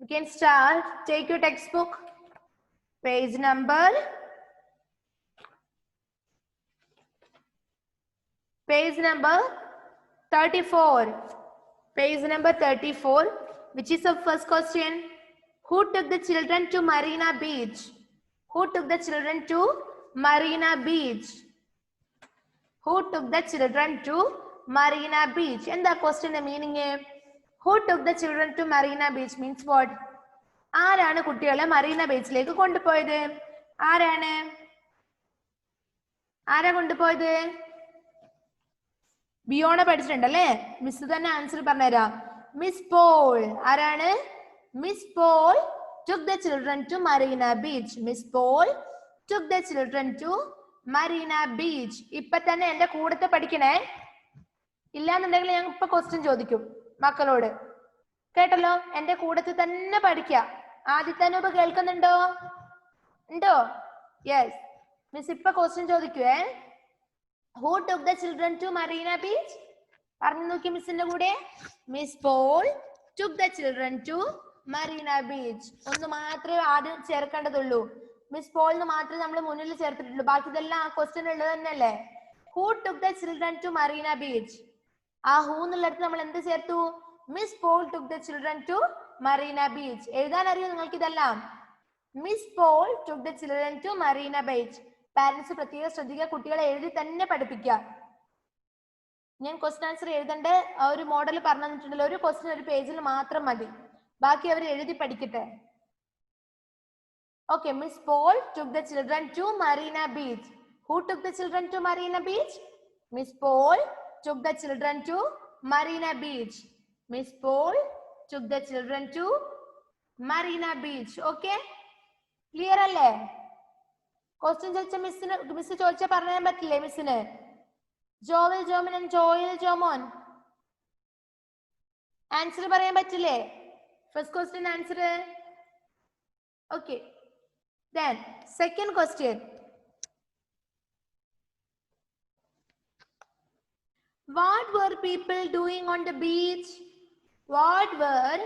You can start. Take your textbook. Page number 34. Page number 34. Which is the first question? Who took the children to Marina Beach? Who took the children to Marina Beach? Who took the children to Marina Beach? And the question meaning is, who took the children to Marina Beach means what? ആരാണ് കുട്ടികളെ മറീന ബീച്ചിലേക്ക് കൊണ്ടുപോയത്? ആരാ കൊണ്ടുപോയത്? ബിയോണ പഠിച്ചിട്ടുണ്ടല്ലേ? Miss തന്നെ answer പറഞ്ഞുതരാം. Miss Paul. ആരാണ്? Miss Paul took the children to Marina Beach. Miss Paul took the children to Marina Beach. ഇപ്പൊ തന്നെ എന്റെ കൂടത്തെ പഠിക്കണേ. ഇല്ലാന്നുണ്ടെങ്കിൽ ഞാൻ ഇപ്പൊ ക്വസ്റ്റ്യൻ ചോദിക്കും മക്കളോട്. കേട്ടല്ലോ? എന്റെ കൂടത്തിൽ തന്നെ പഠിക്കുക. ആദ്യത്തെ അനൂപ് കേൾക്കുന്നുണ്ടോ? ഉണ്ടോ? യെസ്. മിസ് ഇപ്പൊ question ചോദിക്കുവേ. Who took the children to Marina Beach? പറഞ്ഞു നോക്കി മിസ്സിന്റെ കൂടെ. Miss Paul took the children to Marina Beach. ഒന്ന് മാത്രമേ ആദ്യം ചേർക്കേണ്ടതുള്ളൂ. മിസ് പോളിന് മാത്രമേ നമ്മൾ മുന്നിൽ ചേർത്തിട്ടുള്ളൂ. ബാക്കി ഇതെല്ലാം ആ ക്വസ്റ്റ്യൻ ഉള്ളത് തന്നെയല്ലേ? Who took the children to Marina Beach? ആ ഹൂ എന്നുള്ളടത്ത് നമ്മൾ എന്ത് ചേർത്തു? Miss Paul took the children to Marina Beach. എഴുതാൻ അറിയോ നിങ്ങൾക്ക് ഇതെല്ലാം? Miss Paul took the children to Marina Beach. Parents പ്രത്യേകം ശ്രദ്ധിക്കുക, കുട്ടികളെ എഴുതി തന്നെ പഠിപ്പിക്കുക. ഞാൻ ക്വസ്റ്റ്യൻ ആൻസർ എഴുതേണ്ട ഒരു മോഡൽ പറഞ്ഞു തന്നിട്ടുണ്ടല്ലോ. ഒരു ക്വസ്റ്റ്യൻ ഒരു പേജിൽ മാത്രം മതി, ബാക്കി അവർ എഴുതി പഠിക്കട്ടെ. Okay, Miss Paul took the children to Marina Beach. Who took the children to Marina Beach? Miss Paul took the children to Marina Beach. Miss Paul took the children to Marina Beach. Okay? Clear അല്ലേ? Question ചോദിച്ച miss ചോദിച്ചാൽ പറയാൻ പറ്റില്ലേ മിസ്സിന്? Joval Joman and Joel Jomon answer പറയാൻ പറ്റില്ലേ? First question answer. Okay. Then second question. What were people doing on the beach? What were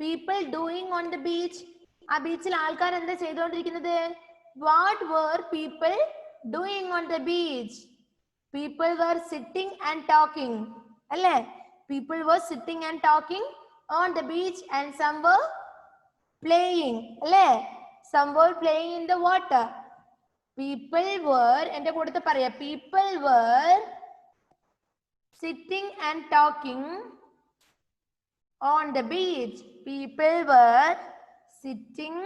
people doing on the beach? ആ ബീച്ചിൽ ആൾക്കാർ എന്താ ചെയ്തുകൊണ്ടിരിക്കുന്നത്? What were people doing on the beach? People were sitting and talking. അല്ലേ? People were sitting and talking on the beach and some were playing. അല്ലേ? Some were playing in the water. People were, എന്റെ കൂടെ പറയാ, people were sitting and talking on the beach. People were sitting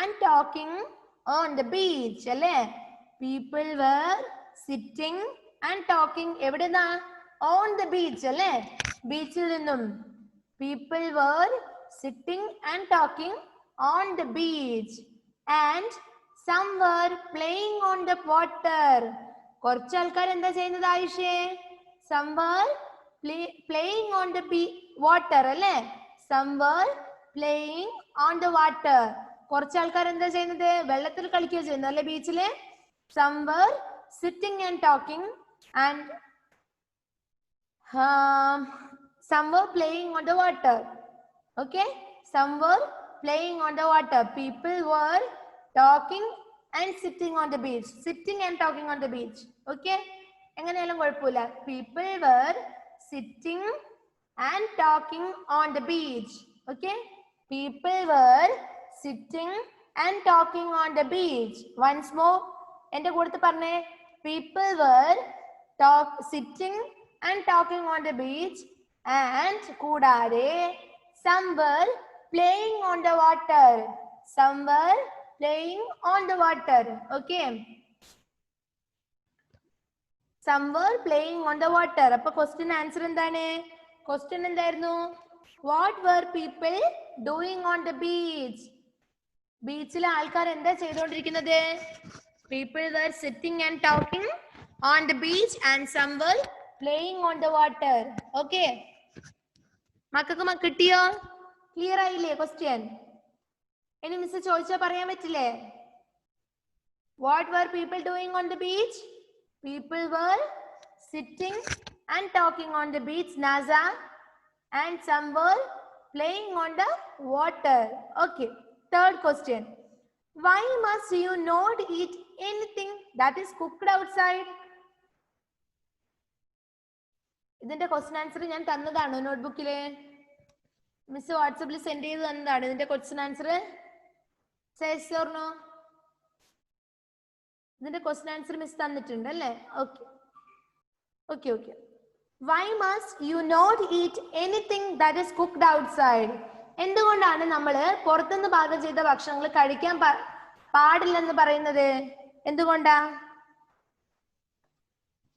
and talking on the beach. അല്ലേ? People were sitting and talking എവിടെന്നാ? On the beach. അല്ലേ? ബീച്ചിൽ നിന്നും. People were sitting and talking on the beach. And some were playing on the water. കുറച്ച് ആൾക്കാർ എന്താ ചെയ്യുന്നത് ആയിഷേ? Some were playing on the water. അല്ലേ? Some were playing on the water. കുറച്ച് ആൾക്കാർ എന്താ ചെയ്യുന്നത്? വെള്ളത്തിൽ കളിക്കുകയോ ചെയ്യുന്നത് അല്ലെ ബീച്ചില്? Some were sitting and talking and some were playing on the water. Okay? Some were playing on the water. People were talking and sitting on the beach. Sitting and talking on the beach. Okay? എങ്ങനെയാലും കുഴപ്പമില്ല. People were sitting and talking on the beach. Okay? People were sitting and talking on the beach. Once more. എന്റെ കൂടെ പറഞ്ഞേ. People were sitting and talking on the beach and കൂടാതെ some were playing on the water. Some were playing on the water. Okay? Some were playing on the water. അപ്പൊ question answer എന്താണ്? Question എന്തായിരുന്നു? What were people doing on the beach? ബീച്ചിലെ ആൾക്കാർ എന്താ ചെയ്തുകൊണ്ടിരിക്കുന്നത്? People were sitting and talking on the beach and some were playing on the water. Okay? മക്കൾക്ക് കിട്ടിയോ? Clear ആയില്ലേ ക്വസ്റ്റ്യൻ? ഇനി മിസ് ചോദിച്ചാൽ പറയാൻ പറ്റില്ലേ? What were people doing on the beach? People were sitting and talking on the beach, Naza, and some were playing on the water. Okay, third question. Why must you not eat anything that is cooked outside? ഇതിന്റെ question answer ഞാൻ തന്നതാണ് നോട്ട്ബുക്കില്. Miss വാട്സാപ്പിൽ send ചെയ്ത് തന്നതാണ് ഇതിന്റെ question answer. ഇതിന്റെ question answer miss തന്നിട്ടുണ്ട് അല്ലേ? Okay okay okay. Why must you not eat anything that is cooked outside? എന്തുകൊണ്ടാണ് നമ്മൾ പുറത്തുനിന്ന് പാകം ചെയ്ത ഭക്ഷണങ്ങൾ കഴിക്കാൻ പാടില്ലെന്ന് പറയുന്നത്? എന്തുകൊണ്ടാ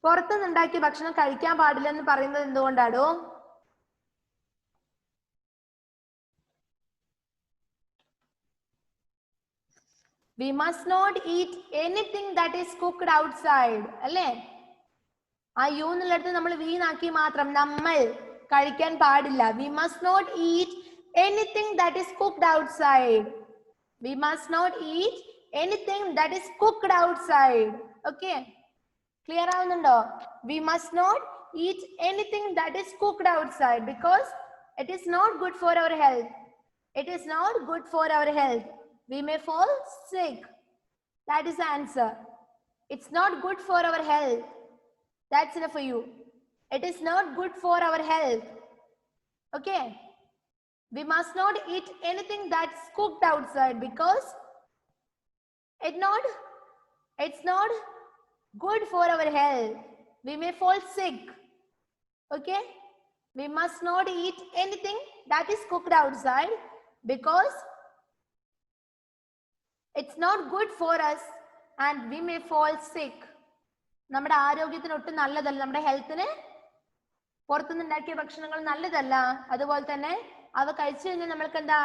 പുറത്തുനിന്ന് ഉണ്ടാക്കിയ ഭക്ഷണം കഴിക്കാൻ പാടില്ലെന്ന് പറയുന്നത്? എന്തുകൊണ്ടാണോ? We must not eat anything that is cooked outside. അല്ലേ? ആ യു എന്നുള്ളടത്ത് നമ്മൾ വീണാക്കി മാത്രം നമ്മൾ കഴിക്കാൻ പാടില്ല. We must not eat anything that is cooked outside. We must not eat anything that is cooked outside. Okay, clear ആവുന്നുണ്ടോ? We must not eat anything that is cooked outside because it is not good for our health. It is not good for our health. We may fall sick. That is the answer. It's not good for our health. That's enough for you. It is not good for our health. Okay, we must not eat anything that's cooked outside because it's not good for our health. We may fall sick. Okay, we must not eat anything that is cooked outside because it's not good for us and we may fall sick. നമ്മുടെ ആരോഗ്യത്തിന് ഒട്ടും നല്ലതല്ല, നമ്മുടെ ഹെൽത്തിന് പുറത്തുനിന്ന് ഉണ്ടാക്കിയ ഭക്ഷണങ്ങൾ നല്ലതല്ല. അതുപോലെ തന്നെ അവ കഴിച്ചു കഴിഞ്ഞാൽ നമ്മൾക്ക് എന്താ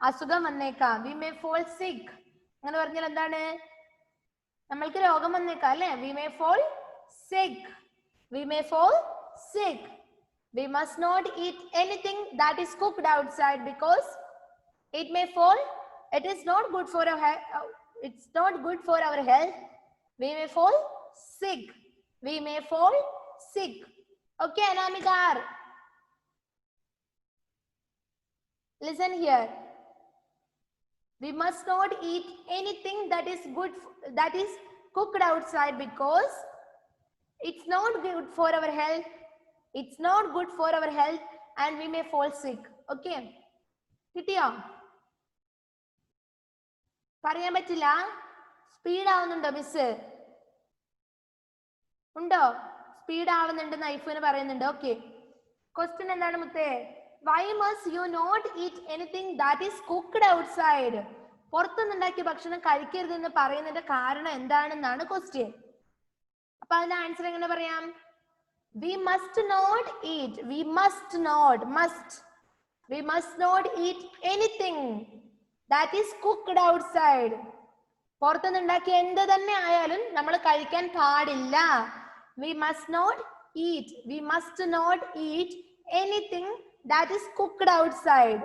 അസുഖം വന്നേക്കാം. വി മേ ഫോൾ സിക്ക്. അങ്ങനെ പറഞ്ഞാൽ എന്താണ്? നമ്മൾക്ക് രോഗം വന്നേക്കാം അല്ലെ? We may fall sick. We may fall sick. We must not eat anything that is cooked outside because it may fall. It is not good for our health. It's not good for our health. We may fall sick. We may fall sick. Okay, Anamikar. Listen here. We must not eat anything that is cooked outside because it's not good for our health. It's not good for our health and we may fall sick. Okay. കിട്ടിയോ? പറയാൻ പറ്റില്ല? Speed ആവുന്നുണ്ടോ miss? ഉണ്ടോ? Speed ആവുന്നുണ്ട് നൈഫിന് പറയുന്നുണ്ട്. Okay, question എന്താണ് മുത്തേ? Why must you not eat anything that is cooked outside? പുറത്തുനിന്നുണ്ടാക്കിയ ഭക്ഷണം കഴിക്കരുത് എന്ന് പറയുന്നതിന്റെ കാരണം എന്താണെന്നാണ് ക്വസ്റ്റ്യൻ. അപ്പൊ അതിന്റെ ആൻസർ എങ്ങനെ പറയാം? We must not eat. We must not eat anything that is cooked outside. പുറത്തുനിന്നുണ്ടാക്കിയ എന്ത് തന്നെ ആയാലും നമ്മൾ കഴിക്കാൻ പാടില്ല. We must not eat anything that is cooked outside.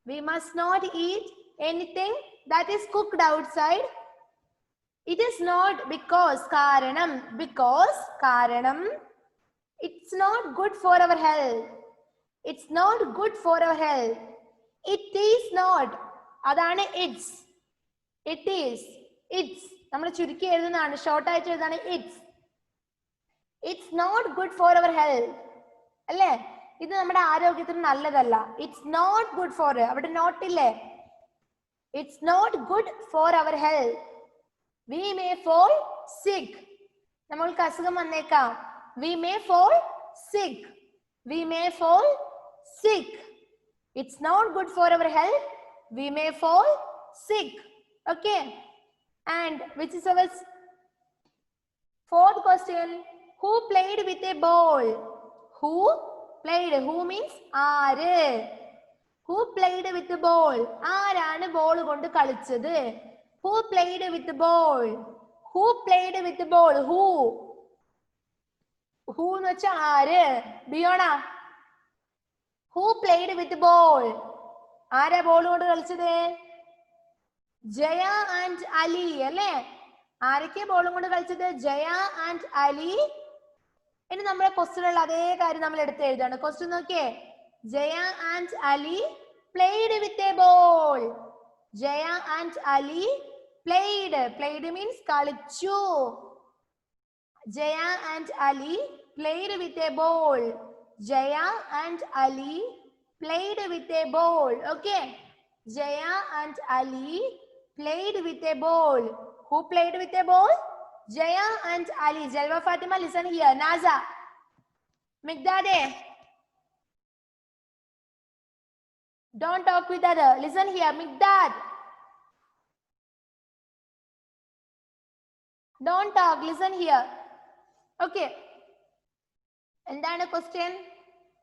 We must not eat anything that is cooked outside. It is not because കാരണം it's not good for our health. It's not good for our health. It is not. അതാണ് it's. നമ്മൾ ചുരുക്കി എഴുതുന്നതാണ്, short ആയിട്ട് എഴുതാണ് it's. It's not good for our health അല്ലേ? ഇത് നമ്മുടെ ആരോഗ്യത്തിന് നല്ലതല്ല. ഇറ്റ്സ് നോട്ട് ഗുഡ് ഫോർ, അവിടെ നോട്ടില്ലേ? It's not good for our health. We may fall sick. നമ്മൾക്ക് അസുഖം വന്നേക്കാം. വി മേ ഫോൾ സിക്ക്. It's not good for our health. We may fall sick. Okay, and which is our fourth question? Who played with a ball? Who means ആര്? Who played with the ball? ആരാണ് ball കൊണ്ട് കളിച്ചത്? Who played with the ball? Who എന്ന് വെച്ചാൽ ആര്? Biona. Who played with the ball? ആരാ ball കൊണ്ട് കളിച്ചത്? ജയ ആൻഡ് അലി അല്ലേ? ആരൊക്കെ ബോളും കൊണ്ട് കളിച്ചത്? ജയ ആൻഡ് അലി. ഇനി നമ്മുടെ ക്വസ്റ്റ്യനുള്ള അതേ കാര്യം നമ്മൾ എടുത്ത് എഴുതാണ്. ക്വസ്റ്റ്യൻ നോക്കിയേ. Jaya and Ali played with a ball. Jaya and Ali played. Played means കളിച്ചു. Jaya and Ali played with a ball. Jaya and Ali played with a ball. Okay. Jaya and Ali played with a ball. Who played with a ball? Jaya and Ali. Jalwa Fatima, listen here. Naza. Migdade. Don't talk with other. Listen here. Migdad. Don't talk. Listen here. Okay. എന്താണ് question?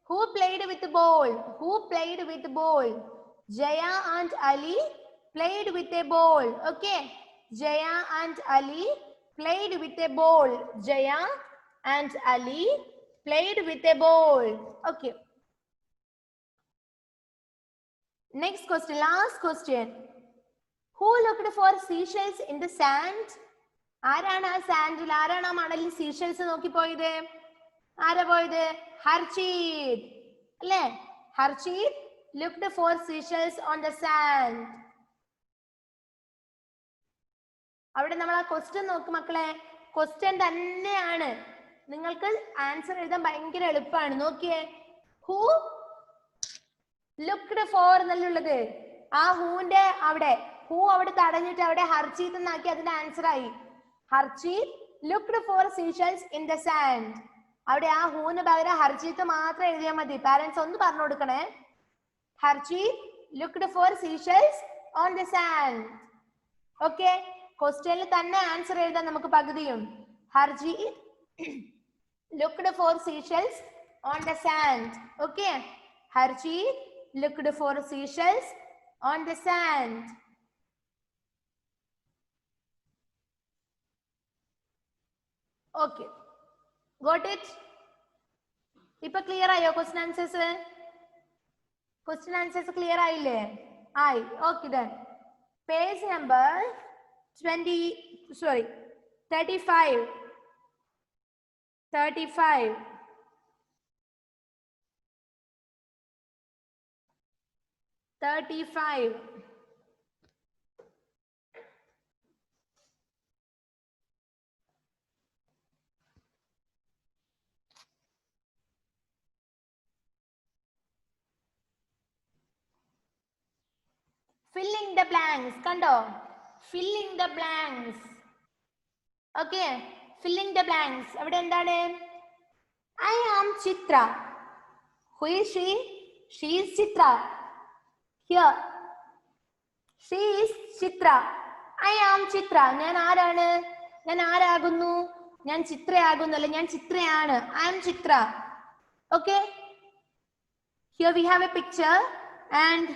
Who played with the ball? Who played with the ball? Jaya and Ali played with a ball. Okay. Jaya and Ali played with a ball. Jaya and Ali played with a ball. Okay. Next question, last question. Who looked for seashells in the sand? ആരാണ് ആ sandal, ആരാണ് ആ മണലിൽ Seychelles നോക്കി പോയത്? ആരാ പോയത്? ഹർഷീത് അല്ലേ? ഹർഷീത് looked for seashells on the sand. അവിടെ നമ്മൾ ആ ക്വസ്റ്റ്യൻ നോക്ക് മക്കളെ. ക്വസ്റ്റ്യൻ തന്നെയാണ്. നിങ്ങൾക്ക് ആൻസർ എഴുതാൻ ഭയങ്കര എളുപ്പമാണ്. നോക്കിയേ. ഹൂ ലുക്ക്ഡ് ഫോർ എന്നുള്ളത് ആ ഹൂന്റെ അവിടെ ഹൂ അവിടെ തടഞ്ഞിട്ട് അവിടെ ഹർഷീത് എന്നാക്കി അതിന്റെ ആൻസർ ആയി. Harshit looked for seashells in the sand. അവിടെ ആ ഹൂന് പകരം ഹർഷീത് മാത്രം എഴുതിയാൽ മതി. പാരന്റ്സ് ഒന്ന് പറഞ്ഞു കൊടുക്കണേ. Harshit looked for seashells on the sand. Okay. ക്വസ്റ്റ്യനിൽ തന്നെ ആൻസർ എഴുതാൻ നമുക്ക് പകുതിയും. Harshit looked for seashells on the sand. Okay. Harshit looked for seashells on the sand. Okay, got it? ipo clear ayo question answers? Question answers clear aayille? Aye. Okay then. Page number 35. 35. Fill in the blanks. Kando. Fill in the blanks. Okay. Fill in the blanks. Avade endane? I am Chitra. Who is she? She is Chitra. Here. She is Chitra. I am Chitra. ഞാൻ ആരാണ്? ഞാൻ ആരാകുന്നു? ഞാൻ ചിത്രയാകുന്നു അല്ല, ഞാൻ ചിത്രയാണ്. I am Chitra. Okay. Here we have a picture and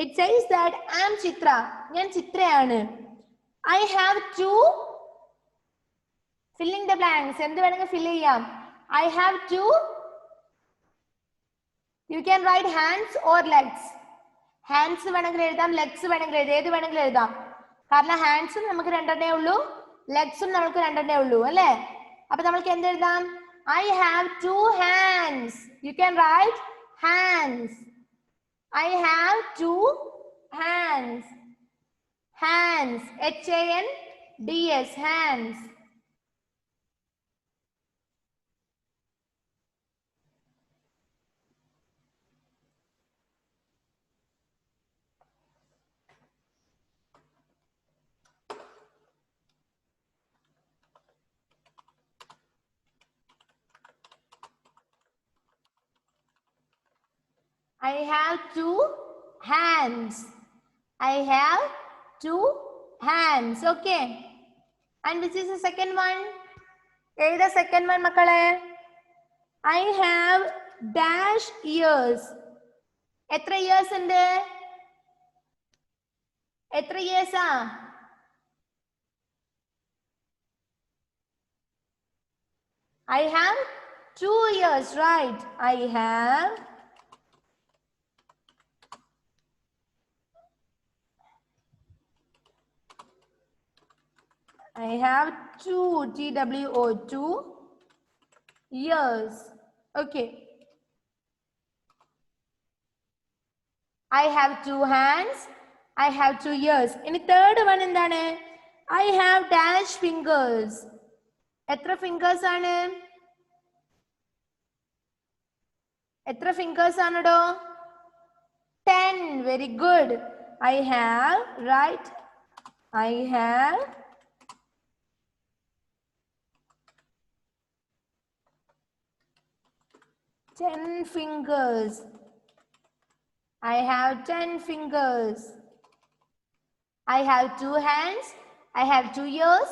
it says that I am Chitra. ഞാൻ ചിത്രയാണ്. I have two. Filling the blanks. എന്ത് വേണമെങ്കിൽ fill ചെയ്യാം. I have two. You can write hands or legs. Hands വേണമെങ്കിൽ എഴുതാം, legs വേണമെങ്കിൽ എഴുതാം, ഏത് വേണമെങ്കിലും എഴുതാം. കാരണം ഹാൻഡ്സും നമുക്ക് രണ്ടെണ്ണേ ഉള്ളൂ, ലെഗ്സും നമുക്ക് രണ്ടെണ്ണേ ഉള്ളൂ അല്ലേ? അപ്പൊ നമ്മൾക്ക് എന്തെഴുതാം? I have two hands. You can write hands. I have two hands. Hands. H-A-N-D-S. Hands. I have two hands. I have two hands. Okay. And this is the second one. Hey, the second one, makale. I have dash ears. Etra ears inde? Etra ears ah? I have 2 ears, right? I have two, T-W-O, 2 ears. Okay. I have 2 hands. I have 2 ears. ഇനി third one എന്താണ്? I have dash fingers. എത്ര fingers ആണ്? എത്ര fingers ആണെടോ? 10. Very good. I have, right? I have 10 fingers. I have 10 fingers. I have 2 hands. I have 2 ears.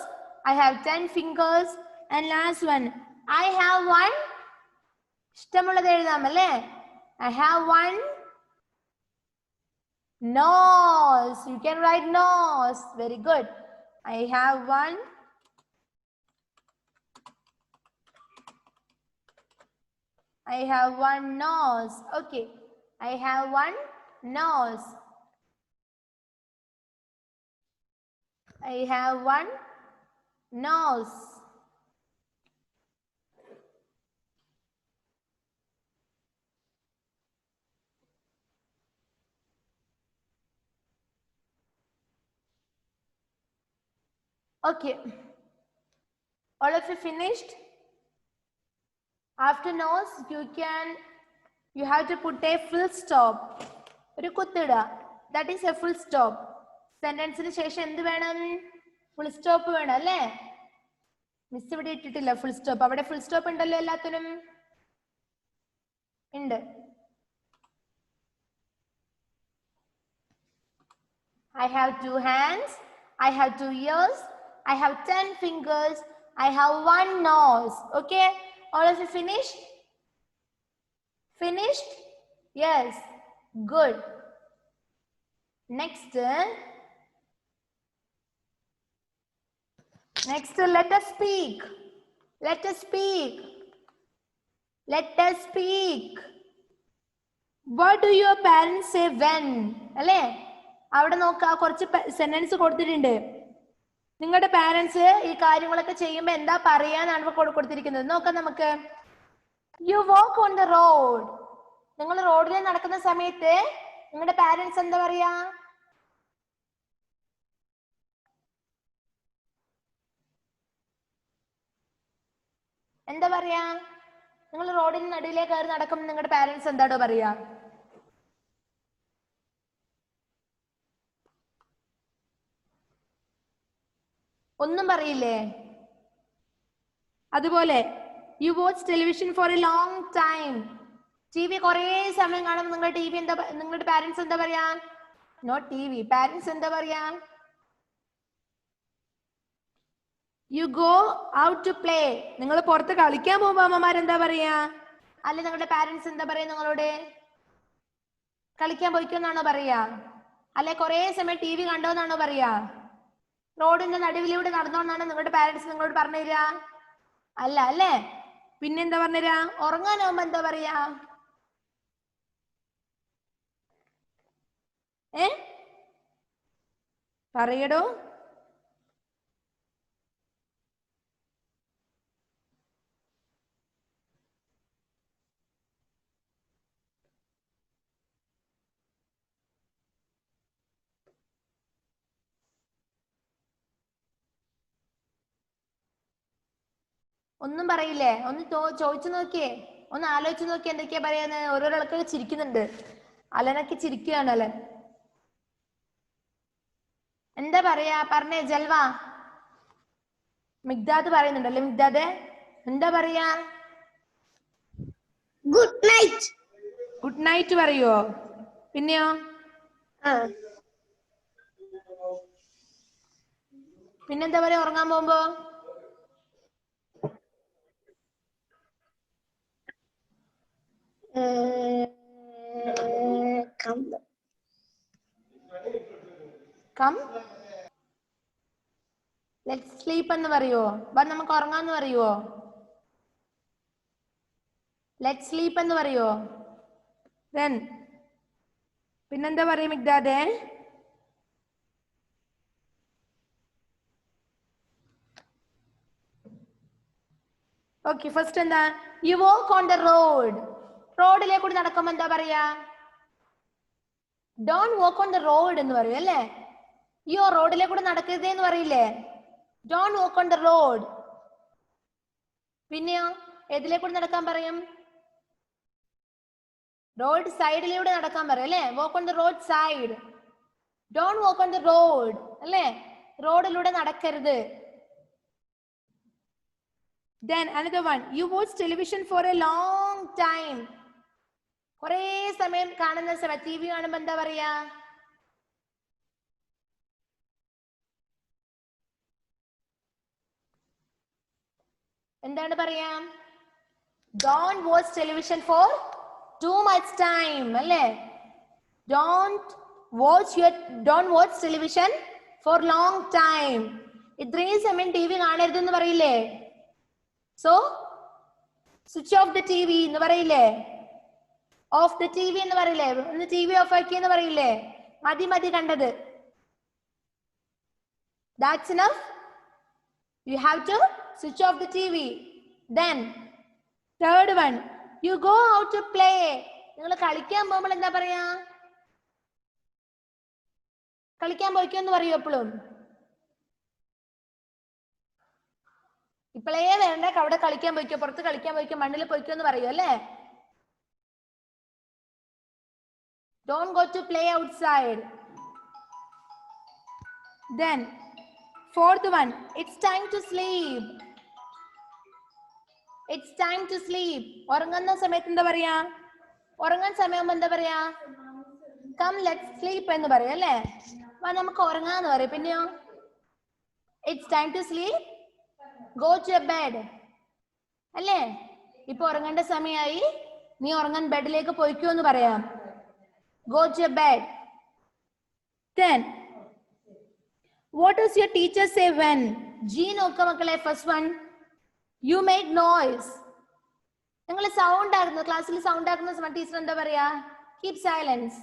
I have 10 fingers. And last one, I have one. ഇഷ്ടമുള്ളത് എഴുതാം അല്ലേ? I have one nose. You can write nose. Very good. I have one nose. Okay. I have one nose. I have one nose. Okay. All of you finished? After nose, you have to put a full stop. ഒരു കുത്തിട. That is a full stop. സെന്റൻസിന് ശേഷം എന്ത് വേണം? Full stop വേണം അല്ലേ? Miss ഇവിടെ ഇട്ടിട്ടില്ല full stop. അവിടെ full stop ഉണ്ടല്ലോ എല്ലാത്തിനും? ഉണ്ട്. I have 2 hands. I have 2 ears. I have 10 fingers. I have one nose. Okay? All of you finished? Finished? Yes. Good. Next, let us speak. Let us speak. Let us speak. What do your parents say when? അല്ലേ? അവിടെ നോക്കുക, കുറച്ച് sentence കൊടുത്തിട്ടുണ്ട്. നിങ്ങളുടെ parents ഈ കാര്യങ്ങളൊക്കെ ചെയ്യുമ്പോൾ എന്താ പറയാന്നാണ് കൊടുത്തിരിക്കുന്നത്. നോക്കാം നമുക്ക്. U walk on the road. നിങ്ങൾ റോഡിൽ നടക്കുന്ന സമയത്ത് നിങ്ങളുടെ പാരന്റ്സ് എന്താ പറയാ? എന്താ പറയാ? നിങ്ങൾ റോഡിന് നടുവിലേക്ക് കയറി നടക്കുമ്പോൾ നിങ്ങളുടെ പാരന്റ്സ് എന്താടോ പറയാ? ഒന്നും പറയില്ലേ? അതുപോലെ you watch television for a long time. T V കുറേ സമയം കാണുമ്പോൾ നിങ്ങളുടെ പാരന്റ്സ് എന്താ പറയാ? നോട്ട് ടി വി, പാരന്റ്സ് എന്താ പറയാ? You go out to play. നിങ്ങൾ പുറത്ത് കളിക്കാൻ പോകുമ്പോ അമ്മമാരെന്താ പറയാ? അല്ലെ നിങ്ങളുടെ പാരന്റ്സ് എന്താ പറയാ നിങ്ങളോട്? കളിക്കാൻ പോയിക്കോന്നാണോ പറയാ? അല്ലെ കുറേ സമയം ടി വി കണ്ടോന്നാണോ പറയാ? റോഡിന്റെ നടുവിലൂടെ നടന്നോന്നാണ് നിങ്ങളുടെ പാരന്റ്സ് നിങ്ങളോട് പറഞ്ഞു തരിക? അല്ല അല്ലേ? പിന്നെന്താ പറഞ്ഞു തരാ? ഉറങ്ങാനാവുമ്പോ എന്താ പറയാ? പറയടോ. ഒന്നും പറയില്ലേ? ഒന്ന് ചോദിച്ചു നോക്കിയേ, ഒന്ന് ആലോചിച്ച് നോക്കിയേ എന്തൊക്കെയാ പറയാന്ന്. ഓരോരാൾക്ക് ചിരിക്കുന്നുണ്ട്. അലനൊക്കെ ചിരിക്കുകയാണ് അലൻ. എന്താ പറയാ? പറഞ്ഞേ ജൽവ. മിഗ്ദാദ് പറയുന്നുണ്ടല്ലേ? മിഗ്ദാദ് എന്താ പറയാ? Good night. ഗുഡ് നൈറ്റ് പറയോ? പിന്നെയോ? പിന്നെന്താ പറയാ ഉറങ്ങാൻ പോകുമ്പോ? കം ലെറ്റ്സ് സ്ലീപ്പ് എന്ന് പറയുവോ? നമുക്ക് ഉറങ്ങാന്ന് പറയുവോ? ലെറ്റ് സ്ലീപ്പ് എന്ന് പറയുവോ? then പിന്നെന്താ പറയും മിഗ്ദാദേ? ഓക്കെ, ഫസ്റ്റ് എന്താ? U walk on the road. റോഡിലെ കൂടി നടക്കുമ്പോ എന്താ പറയാ? Don't walk on the road എന്ന് പറയും അല്ലേ? അയ്യോ റോഡിലെ കൂടെ നടക്കരുതേ എന്ന് പറയില്ലേ? Don't walk on the road. പിന്നെയോ ഏതിലെ കൂടെ നടക്കാൻ പറയും? റോഡ് സൈഡിലൂടെ നടക്കാൻ പറയും അല്ലേ? വാക്ക് on the road side. Don't walk on the road അല്ലേ? റോഡിലൂടെ നടക്കരുത്. Then another one, you watch television for a long time. കുറേ സമയം കാണുന്ന സമയം ടി വി കാണുമ്പോ എന്താ പറയാ? എന്താണ് പറയാ? Don't watch television for too much time അല്ലേ? Don't watch television for long time. ഇത്രയും സമയം ടി വി കാണരുതെന്ന് പറയില്ലേ? So switch off the TV എന്ന് പറയില്ലേ? ഓഫ് ദ ടി വി എന്ന് പറയില്ലേ? ഒന്ന് ടി വി ഓഫ് ആക്കി എന്ന് പറയില്ലേ? മതി മതി കണ്ടത്. That's enough. You have to switch off the TV. Then third one, you go out to play. നിങ്ങൾ കളിക്കാൻ പോകുമ്പോൾ എന്താ പറയാ? കളിക്കാൻ പോയിക്കോ എന്ന് പറയൂ എപ്പോഴും? ഇപ്പോഴേ വേണ്ട, അവിടെ കളിക്കാൻ പോയിക്കോ, പുറത്ത് കളിക്കാൻ പോയിക്കോ, മണ്ണിൽ പോയിക്കോ എന്ന് പറയൂ അല്ലേ? Don't go to play outside. Then fourth one, it's time to sleep. It's time to sleep. ഉറങ്ങുന്ന സമയത്ത് എന്താ പറയാ? ഉറങ്ങാൻ സമയമാകുമ്പോ എന്താ പറയാ? Come let's sleep എന്ന് പറയും അല്ലേ? നമുക്ക് ഉറങ്ങാന്ന് പറയും. പിന്നെയോ it's time to sleep, go to your bed അല്ലേ? ഇപ്പൊ ഉറങ്ങേണ്ട സമയമായി, നീ ഉറങ്ങാൻ ബെഡിലേക്ക് പോയിക്കോ എന്ന് പറയാം. Go to your bed. Then what does your teacher say when? G നോക്ക മക്കളെ. First one, you make noise. നിങ്ങൾ സൗണ്ട് ആക്കുന്നു, ക്ലാസ്സിൽ സൗണ്ട് ആക്കുന്ന സമയത്ത് ടീച്ചർ എന്താ പറയാ? Keep silence.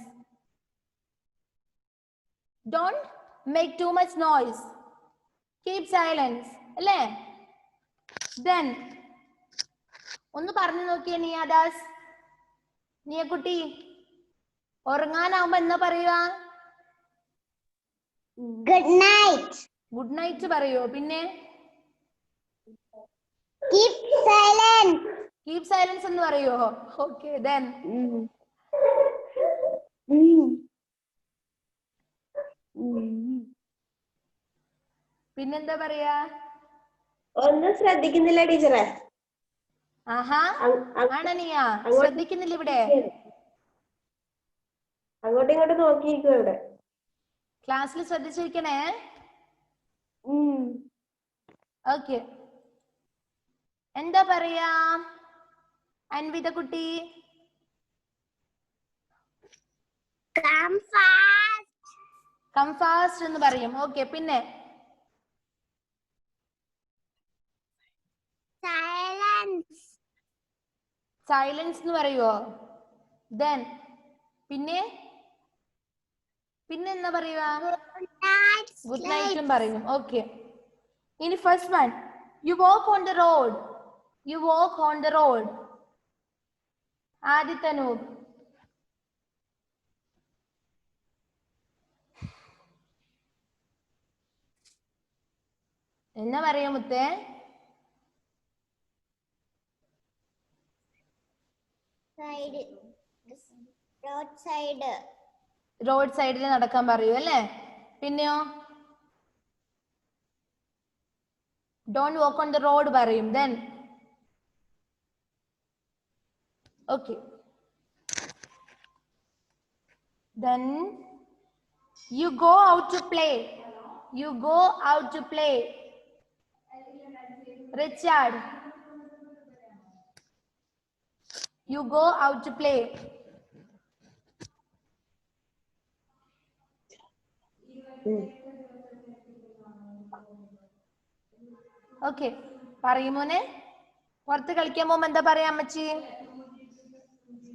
Don't make too much noise. Keep silence അല്ലേ? Then ഒന്ന് പറഞ്ഞു നോക്കിയേ നിയാദാസ്, നിയക്കുട്ടി, ഉറങ്ങാനാവുമ്പോ എന്താ പറയുക? Good night. ഗുഡ് നൈറ്റ് പറയോ? പിന്നെ കീപ് സൈലൻസ്. കീപ് സൈലൻസ് എന്ന് പറയോ? ഓക്കെ. ദെൻ പിന്നെന്താ പറയാ? ഒന്നും ശ്രദ്ധിക്കുന്നില്ല ടീച്ചറെ. ആഹാ, ആണനിയ ശ്രദ്ധിക്കുന്നില്ല ഇവിടെ? അങ്ങോട്ടും ഇങ്ങോട്ടും നോക്കിയിരിക്കും ഇവിടെ. ക്ലാസ്സിൽ ശ്രദ്ധിച്ചിരിക്കണേ. ഓക്കെ. എന്താ പറയാ അൻവിത കുട്ടി? കം ഫാസ്റ്റ് എന്ന് പറയും. ഓക്കെ. പിന്നെ സൈലൻസ് എന്ന് പറയുവോ? ദെൻ പിന്നെ എന്താ പറയുക? ഗുഡ് നൈറ്റും പറയും. ഓക്കെ. ഇനി first one, you walk on the road. You walk on the road. Adithyanoop. എന്നാ പറയാ മുത്തേ? റോഡ് സൈഡിൽ നടക്കാൻ പറയൂ അല്ലേ? പിന്നെയോ don't walk on the road പറയും. Then okay. Then you go out to play. You go out to play. Richard, you go out to play. Okay. പറയുമോനെ? പുറത്ത് കളിക്കാൻ പോകുമ്പോ എന്താ പറയാ അമ്മച്ചി?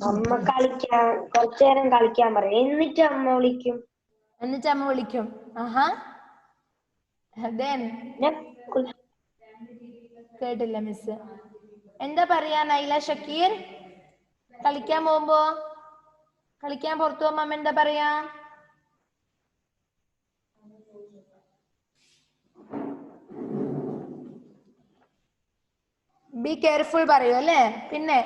അമ്മ കളിക്കാൻ, കുറച്ചു നേരം കളിക്കാൻ പറയും. എന്നിട്ട് അമ്മ വിളിക്കും. ആഹാ. കേട്ടില്ല മിസ്. എന്താ പറയാ നൈല ഷക്കീർ? കളിക്കാൻ പോകുമ്പോ കളിക്കാൻ പുറത്തു പോകുമ്പോ അമ്മ എന്താ പറയാ? ബി കെയർഫുൾ പറയൂ അല്ലേ? പിന്നെ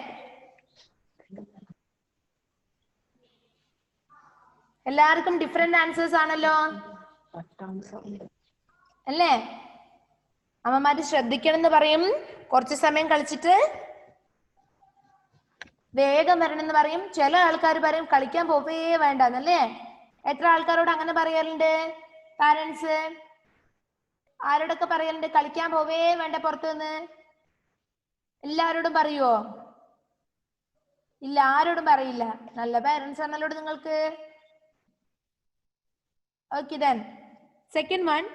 എല്ലാവർക്കും ഡിഫറെന്റ് ആൻസേഴ്സ് ആണല്ലോ അല്ലേ? അമ്മമാര് ശ്രദ്ധിക്കണം എന്ന് പറയും, കുറച്ച് സമയം കളിച്ചിട്ട് വേഗം വരണം എന്ന് പറയും. ചില ആൾക്കാർ പറയും കളിക്കാൻ പോവേ വേണ്ടെന്നല്ലേ? എത്ര ആൾക്കാരോട് അങ്ങനെ പറയാറുണ്ട് പാരന്റ്സ്? ആരോടൊക്കെ പറയാറുണ്ട് കളിക്കാൻ പോവേ വേണ്ട പുറത്തുനിന്ന്? എല്ലാരോടും പറയുവോ? ഇല്ല, ആരോടും പറയില്ല. നല്ല പാരന്റ്സ് ആണല്ലോ നിങ്ങൾക്ക്. Okay then. Second one.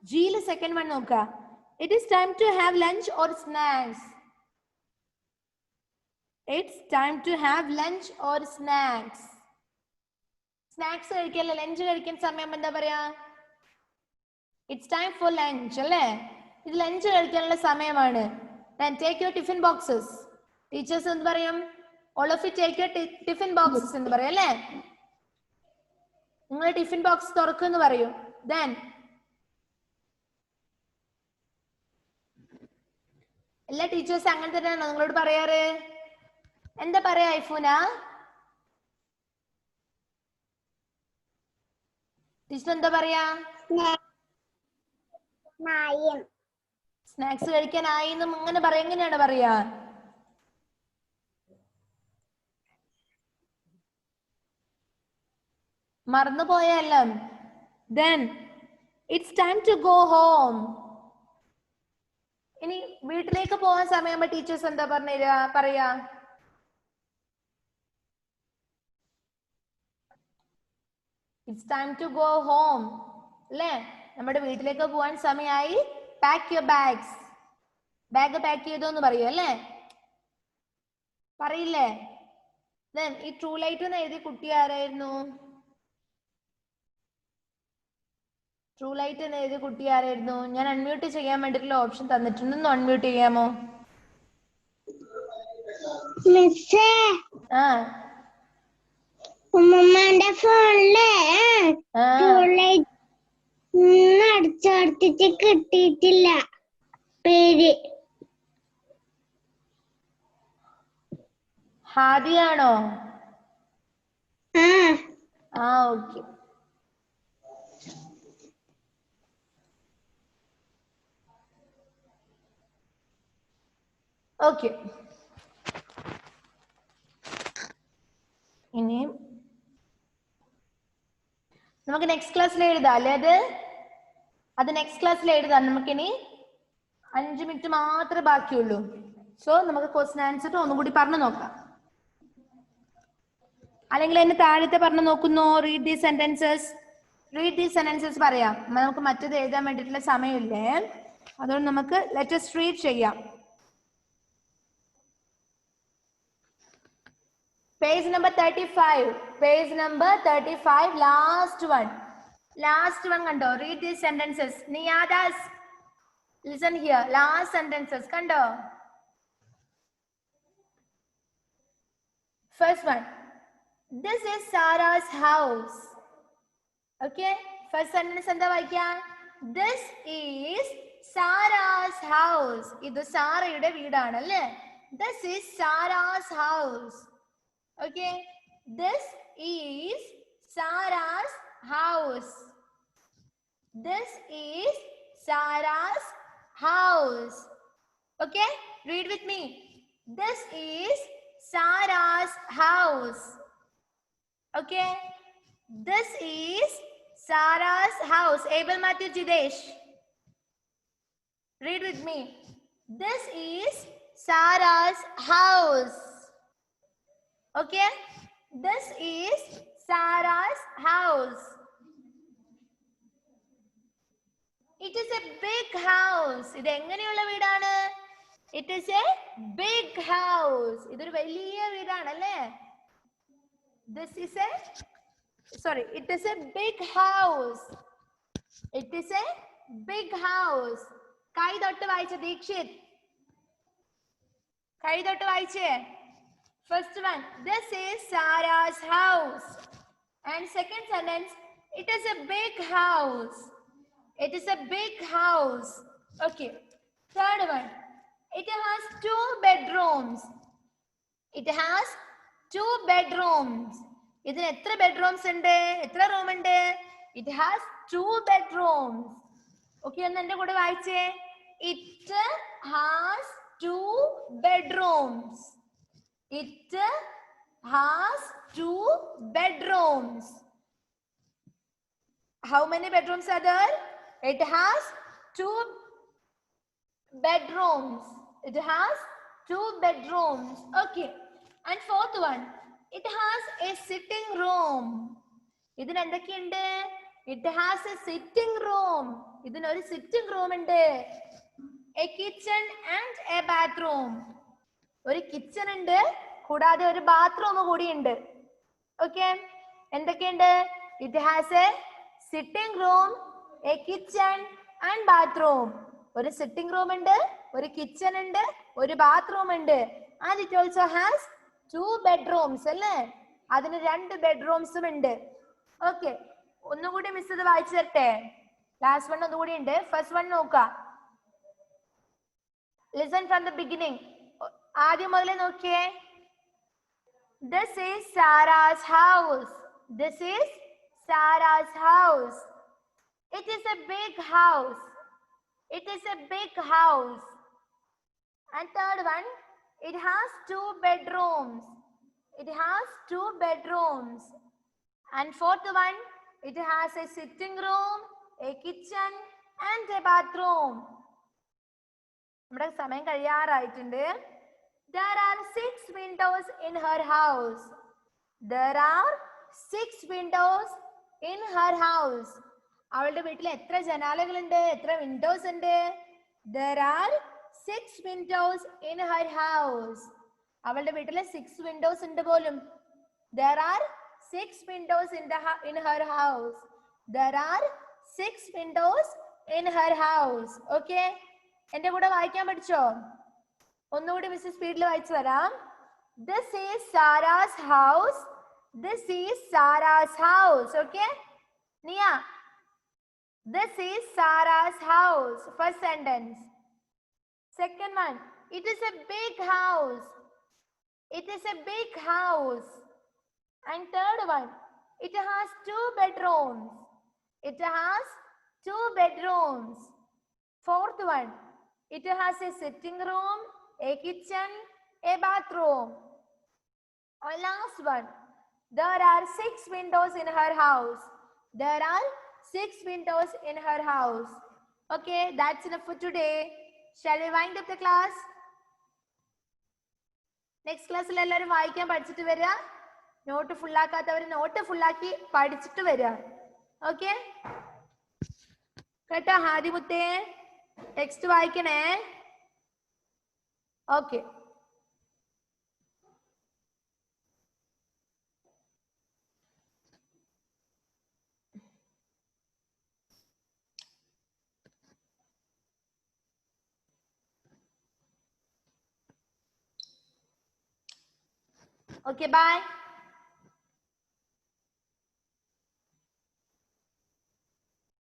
G's second one നോക്ക. It is time to have lunch or snacks. It's time to have lunch or snacks. Snacks കഴിക്കല്ല, ലഞ്ച് കഴിക്കുന്ന സമയം എന്താ പറയാ? It's time for lunch അല്ലേ? ഇത് ലഞ്ച് കഴിക്കാനുള്ള സമയമാണ്. Then take your tiffin boxes. Teachers എന്ത് പറയും? All of you take your tiffin boxes എന്ന് പറയും അല്ലേ? നിങ്ങൾ ടിഫിൻ ബോക്സ് തുറക്കുന്ന് പറയും. Then എല്ലാ ടീച്ചേഴ്സ് അങ്ങനെ തന്നെയാണോ നിങ്ങളോട് പറയാറ്? എന്താ പറയാ ഐഫൂന? ടീച്ചർ എന്താ പറയാ? സ്നാക്സ് കഴിക്കാനായി എന്നും അങ്ങനെ പറയാ. എങ്ങനെയാണ് പറയാ? മറന്നുപോയല്ലോ. Then it's time to go home. ഇനി വീട്ടിലേക്ക് പോകാൻ സമയമാകുമ്പോ ടീച്ചേഴ്സ് എന്താ പറയാ? It's time to go home അല്ലേ? നമ്മുടെ വീട്ടിലേക്ക് പോകാൻ സമയമായി. Pack your bags. Bag pack ചെയ്തോന്ന് പറയൂ അല്ലേ? പറയില്ലേ? Then ഈ ട്രൂ ലൈറ്റ് എന്ന് എഴുതിയ കുട്ടി ആരായിരുന്നു? ട്രൂ ലൈറ്റ് എന്ന് എഴുതിയ കുട്ടി ആരായിരുന്നു? ഞാൻ അൺമ്യൂട്ട് ചെയ്യാൻ വേണ്ടിയിട്ടുള്ള ഓപ്ഷൻ തന്നിട്ടുണ്ട്, ഒന്ന് അൺമ്യൂട്ട് ചെയ്യാമോ? ഉമ്മമ്മന്റെ ഫോണില് അടിച്ചോർത്തിട്ട് കിട്ടിയിട്ടില്ല പേര്. ഹാദിയാണോ? ഓക്കെ. ഓക്കെ, ഇനിയും നമുക്ക് നെക്സ്റ്റ് ക്ലാസ്സിൽ എഴുതാം അല്ലേ? അത് നെക്സ്റ്റ് ക്ലാസ്സിൽ എഴുതാം. നമുക്കിനി 5 മിനിറ്റ് മാത്രമേ ബാക്കിയുള്ളൂ. സോ നമുക്ക് ക്വസ്റ്റ്യൻ ആൻസർ ഒന്നുകൂടി പറഞ്ഞു നോക്കാം. അല്ലെങ്കിൽ എന്നെ താഴത്തെ പറഞ്ഞു നോക്കുന്നു. റീഡ് ദീസ് സെന്റൻസസ് പറയാം. നമുക്ക് മറ്റേത് എഴുതാൻ വേണ്ടിയിട്ടുള്ള സമയമില്ലേ, അതുകൊണ്ട് നമുക്ക് ലെറ്റസ് റീഡ് ചെയ്യാം. Page number 35. Page number 35. Last one. Last one kando. Read these sentences. Niyadas, listen here. Last sentences kando. First one. This is Sarah's house. Okay. First sentence enda vaikya. This is Sarah's house. Idu Sarahയുടെ വീടാണല്ലേ? This is Sarah's house. Okay, this is Sarah's house. This is Sarah's house. Okay, read with me. This is Sarah's house. Okay, this is Sarah's house. Abel Matthew Jidesh, read with me. This is Sarah's house. Okay, this is Sarah's house. It is a big house. Idu enganeyulla veedana? It is a big house. Idoru veliya veedana alle? This is a it is a big house. It is a big house. Kai dottu vaiche Dikshit. Kai dottu vaiche. First one, this is Sarah's house. And second sentence, it is a big house. It is a big house. Okay. Third one, it has 2 bedrooms. It has 2 bedrooms. ഇതിന് എത്ര bedrooms ഉണ്ട്? എത്ര room ഉണ്ട്? It has 2 bedrooms. Okay, ഒന്ന് എൻ്റെ കൂടെ വായിച്ചേ. It has 2 bedrooms. It has 2 bedrooms. How many bedrooms are there? It has 2 bedrooms. It has 2 bedrooms. Okay. And fourth one, it has a sitting room. ഇതിന് എന്തൊക്കെയുണ്ട്? It has a sitting room. ഇതിനൊരു sitting room ഉണ്ട്. A kitchen and a bathroom. ഒരു kitchen ഉണ്ട്, കൂടാതെ ഒരു bathroom കൂടി ഉണ്ട്. ഓക്കെ, എന്തൊക്കെയുണ്ട്? It has A sitting room, A kitchen and bathroom. ഒരു സിറ്റിംഗ് റൂം ഉണ്ട്, ഒരു കിച്ചൺ ഉണ്ട്, ഒരു ബാത്റൂം ഉണ്ട്. And it also has 2 bedrooms അല്ലേ? അതിന് 2 bedrooms ഉണ്ട്. ഓക്കെ, ഒന്നുകൂടി മിസ് ഇത് വായിച്ചു തരട്ടെ. ലാസ്റ്റ് വൺ ഒന്നുകൂടി ഉണ്ട്. ഫസ്റ്റ് വൺ നോക്കാം. Listen from the beginning. ആദ്യം മുതലേ നോക്കിയേ. This is Sarah's house. This is Sarah's house. It is a big house. It is a big house. And third one, it has 2 bedrooms. It has 2 bedrooms. And fourth one, it has a sitting room, a kitchen and a bathroom. നമ്മുടെ സമയം കഴിയാറായിട്ടുണ്ട്. There are 6 windows in her house. There are 6 windows in her house. അവളുടെ വീട്ടിൽ എത്ര ജനാലകളുണ്ട്? എത്ര Windows ഉണ്ട്? There are 6 windows in her house. അവളുടെ വീട്ടിൽ 6 windows ഉണ്ട് പോലും. There are 6 windows in her house. There are 6 windows in her house. Okay? എൻ്റെ കൂടെ വായിക്കാൻ പഠിച്ചോ? ഒന്നുകൂടി മിസ് സ്പീഡിൽ വായിച്ചു വരാം. This is Sarah's house. This is Sarah's house. Okay? Nia. This is Sarah's house. First sentence. Second one. It is a big house. It is a big house. And third one. It has 2 bedrooms. It has 2 bedrooms. Fourth one. It has a sitting room, a kitchen, a bathroom. Or last one. There are 6 windows in her house. There are 6 windows in her house. Okay, that's enough for today. Shall we wind up the class? Next class il ellarum vaayikkan padichittu vera. Note full aakkathavaru note full aaki padichittu vera. Okay? Ketta Hadimutte text വായിക്കണേ. Okay. Okay, bye.